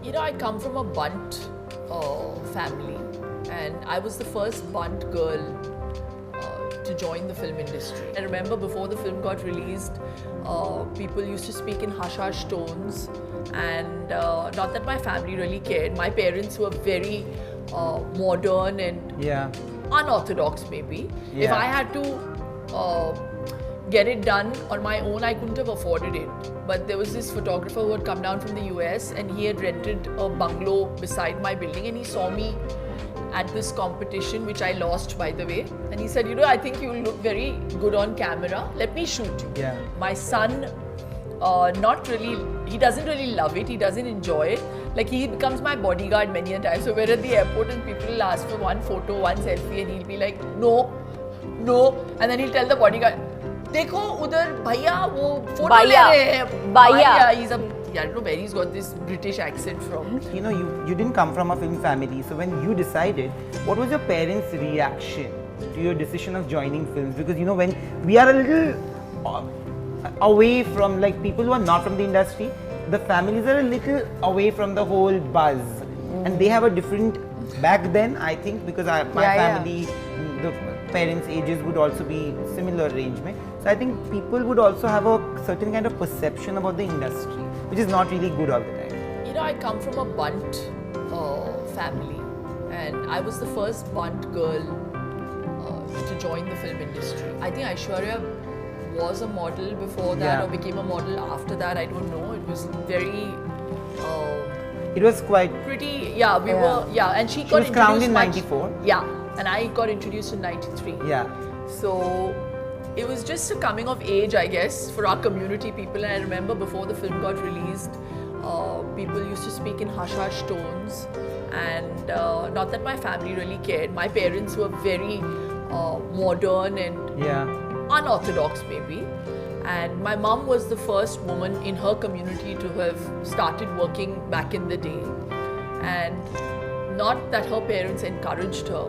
You know, I come from a bunt family, and I was the first bunt girl to join the film industry. I remember before the film got released, people used to speak in hush-hush tones, and not that my family really cared. My parents were very modern and unorthodox, maybe. If I had to get it done on my own, I couldn't have afforded it. But there was this photographer who had come down from the US, and he had rented a bungalow beside my building, and he saw me at this competition, which I lost, by the way. And he said, you know, I think you look very good on camera. Let me shoot you. Yeah. My son, not really, he doesn't really love it. He doesn't enjoy it. Like, he becomes my bodyguard many a time. So we're at the airport and people will ask for one photo, one selfie, and he'll be like, no, no. And then he'll tell the bodyguard, देखो उधर भैया वो photo ले रहे हैं भैया. He's a, I don't know where he's got this British accent from. You know, you didn't come from a film family, so when you decided, what was your parents' reaction to your decision of joining films? Because you know, when we are a little away from, like, people who are not from the industry, the families are a little away from the whole buzz, and they have a different. Back then, I think, because my family, the parents' ages would also be similar arrangement. So I think people would also have a certain kind of perception about the industry, which is not really good all the time. You know, I come from a bunt family, and I was the first bunt girl to join the film industry. I think Aishwarya was a model before that, or became a model after that. I don't know. It was very. It was quite pretty. Yeah, we were. Yeah, and she was crowned in '94. Yeah, and I got introduced in '93. Yeah. So it was just a coming of age, I guess, for our community people. And I remember before the film got released, people used to speak in hush-hush tones, and not that my family really cared. My parents were very modern and unorthodox, maybe. And my mom was the first woman in her community to have started working back in the day. And not that her parents encouraged her,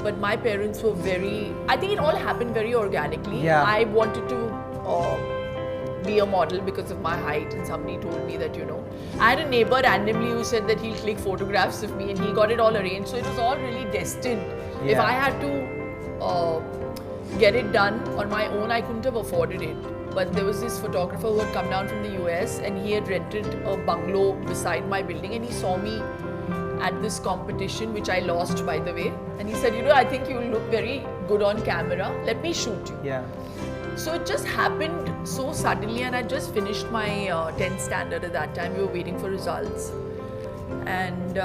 but my parents were very, I think it all happened very organically. I wanted to be a model because of my height, and somebody told me that, you know, I had a neighbor randomly who said that he'll click photographs of me, and he got it all arranged. So it was all really destined. If I had to get it done on my own, I couldn't have afforded it. But there was this photographer who had come down from the US, and he had rented a bungalow beside my building, and he saw me at this competition, which I lost, by the way. And he said, you know, I think you look very good on camera. Let me shoot you. Yeah. So it just happened so suddenly, and I just finished my 10th standard at that time. We were waiting for results. And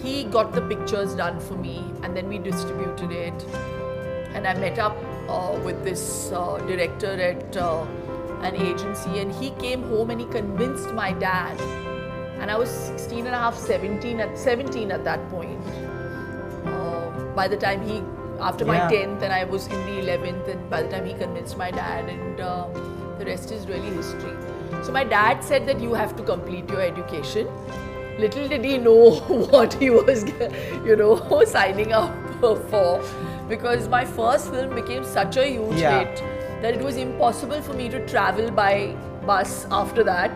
he got the pictures done for me, and then we distributed it. And I met up with this director at an agency, and he came home and he convinced my dad. And I was 16 and a half, 17 at that point. By the time after my 10th, and I was in the 11th, and by the time he convinced my dad, and the rest is really history. So my dad said that you have to complete your education. Little did he know what he was, you know, signing up for. Because my first film became such a huge hit that it was impossible for me to travel by bus after that.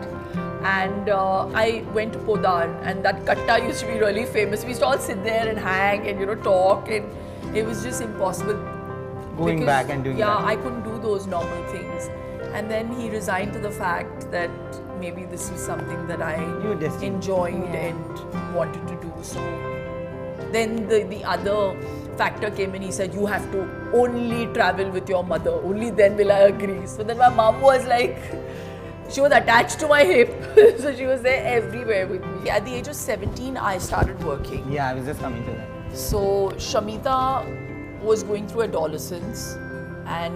And I went to Podar, and that katta used to be really famous. We used to all sit there and hang and, you know, talk, and it was just impossible. Going back and doing that. Yeah, I couldn't do those normal things. And then he resigned to the fact that maybe this is something that I enjoyed and wanted to do. So then the other factor came in. He said, you have to only travel with your mother, only then will I agree. So then my mom was like, she was attached to my hip, so she was there everywhere with me. At the age of 17, I started working. Yeah, I was just coming to that. So Shamita was going through adolescence, and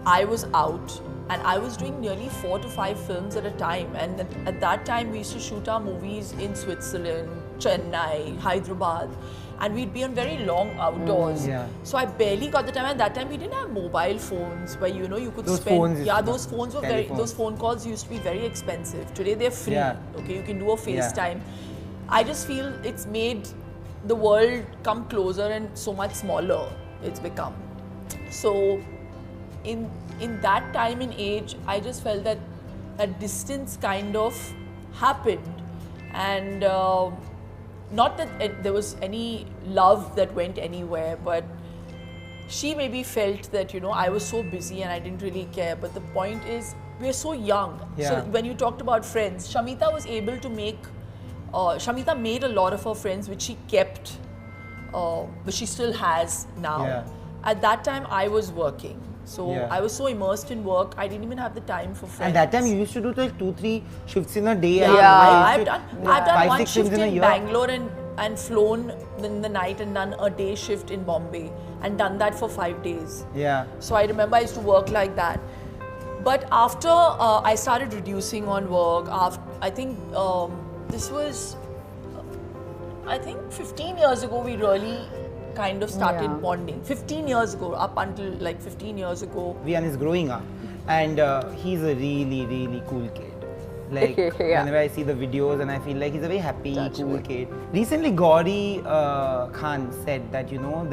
I was out, and I was doing nearly 4 to 5 films at a time. And at that time, we used to shoot our movies in Switzerland, Chennai, Hyderabad. And we'd be on very long outdoors. So I barely got the time. And that time we didn't have mobile phones where, you know, you could spend. Those phones were those phone calls used to be very expensive. Today they're free. Okay, you can do a FaceTime. I just feel it's made the world come closer and so much smaller it's become. So in that time and age, I just felt that that distance kind of happened. and not that there was any love that went anywhere, but she maybe felt that, you know, I was so busy and I didn't really care. But the point is, we're so young. Yeah. So when you talked about friends, Shamita was able to make, Shamita made a lot of her friends, which she kept, but she still has now. Yeah. At that time, I was working. So Yeah. I was so immersed in work, I didn't even have the time for friends. And that time you used to do like 2-3 shifts in a day. Yeah, and I've you done, used to I've done 5-6 one films shift in a in year. Bangalore and flown in the night and done a day shift in Bombay and done that for 5 days. Yeah. So I remember I used to work like that. But after I started reducing on work, after, I think this was, I think 15 years ago we really kind of started bonding. 15 years ago, up until like 15 years ago. Vian is growing up and he's a really, really cool kid. Like whenever I see the videos and I feel like he's a very happy, cool kid. Recently Gauri Khan said that, you know,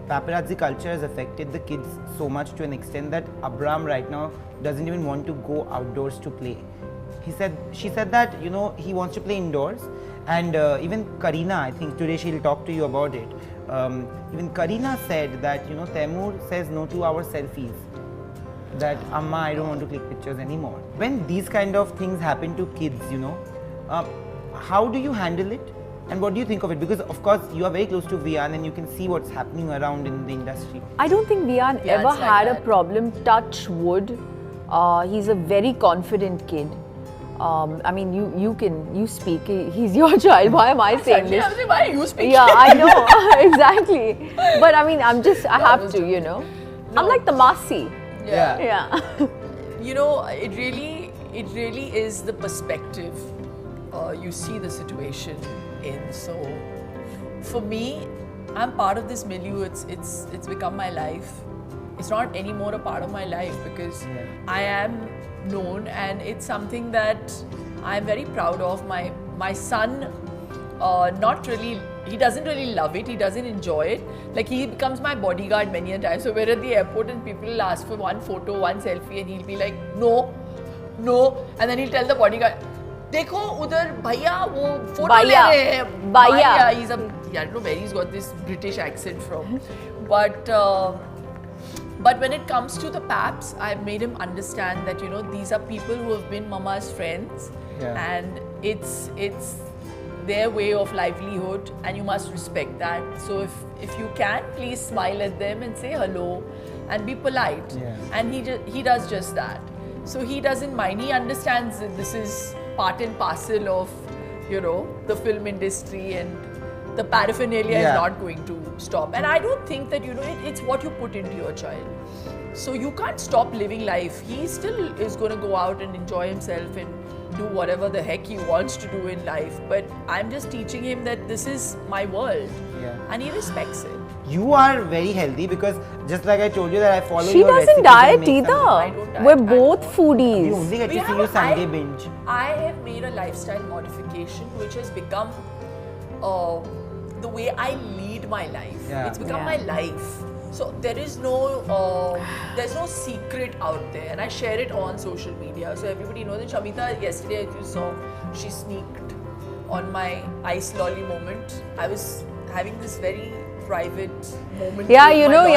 paparazzi culture has affected the kids so much to an extent that Abram right now doesn't even want to go outdoors to play. She said that, you know, he wants to play indoors, and even Karina, I think today she'll talk to you about it. Even Karina said that, you know, Taimur says no to our selfies. That Amma, I don't want to click pictures anymore. When these kind of things happen to kids, you know, how do you handle it? And what do you think of it? Because of course you are very close to Vian and you can see what's happening around in the industry. I don't think Vian ever like had that. a problem, touch wood. He's a very confident kid. I mean, you speak. He's your child. Why am I saying this? Why are you speaking? Yeah, I know. Exactly. But I mean, I have to, you know. I'm like the Masi. Yeah. Yeah. You know, it really is the perspective you see the situation in. So for me, I'm part of this milieu. It's become my life. It's not anymore a part of my life because I am known, and it's something that I'm very proud of. My son, not really. He doesn't really love it. He doesn't enjoy it. Like, he becomes my bodyguard many a time. So we're at the airport and people will ask for one photo, one selfie, and he'll be like, no, and then he'll tell the bodyguard, देखो उधर भैया वो photo ले रहे हैं. Bhaiya. He's I don't know where he's got this British accent from, but when it comes to the paps, I've made him understand that, you know, these are people who have been mama's friends, and it's their way of livelihood, and you must respect that. So if you can, please smile at them and say hello and be polite. And he does just that. So he doesn't mind. He understands that this is part and parcel of, you know, the film industry, and the paraphernalia is not going to stop. And I don't think that, you know, it's what you put into your child. So you can't stop living life. He still is going to go out and enjoy himself and do whatever the heck he wants to do in life. But I'm just teaching him that this is my world, and he respects it. You are very healthy because just like I told you that I follow She your doesn't recipes diet and make either. I don't diet. We're both foodies. We only get to see you Sunday binge. I have made a lifestyle modification which has become the way I lead my life. It's become my life. So there is there's no secret out there, and I share it on social media. So everybody knows that Shamita, yesterday as you saw, she sneaked on my ice lolly moment. I was having this very private moment. Yeah, you know,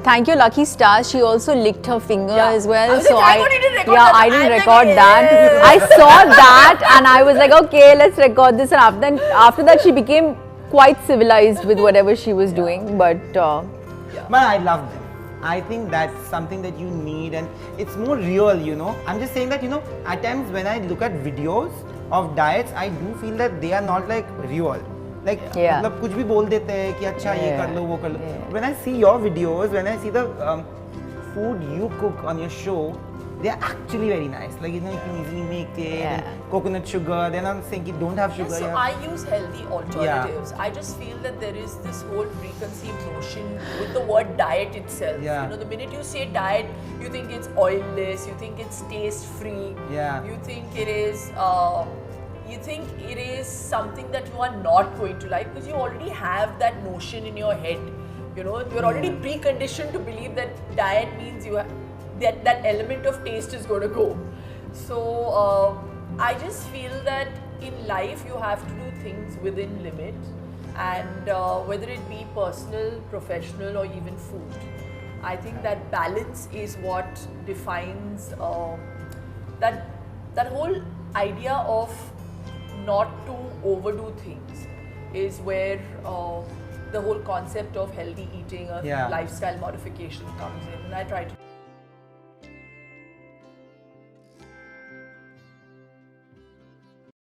thank you, Lucky Stars. She also licked her finger as well. So I didn't record that. I saw that and I was like, okay, let's record this. And after that, she became quite civilized with whatever she was doing. But I love them. I think that's something that you need, and it's more real, you know. I'm just saying that, you know, at times when I look at videos of diets, I do feel that they are not like real. Like, मतलब कुछ भी बोल देते हैं कि अच्छा ये कर लो वो कर लो. When I see your videos, when I see the food you cook on your show, they are actually very nice. Like, you know, you can easily make it. And coconut sugar. They're not saying you don't have sugar. So I use healthy alternatives. I just feel that there is this whole preconceived notion with the word diet itself. You know, the minute you say diet, you think it's oilless. You think it's taste free. You think it is. You think it is something that you are not going to like because you already have that notion in your head. You know, you're already preconditioned to believe that diet means you have that element of taste is going to go. So I just feel that in life you have to do things within limit, and whether it be personal, professional, or even food. I think that balance is what defines that whole idea of not to overdo things is where the whole concept of healthy eating or lifestyle modification comes in. And I try to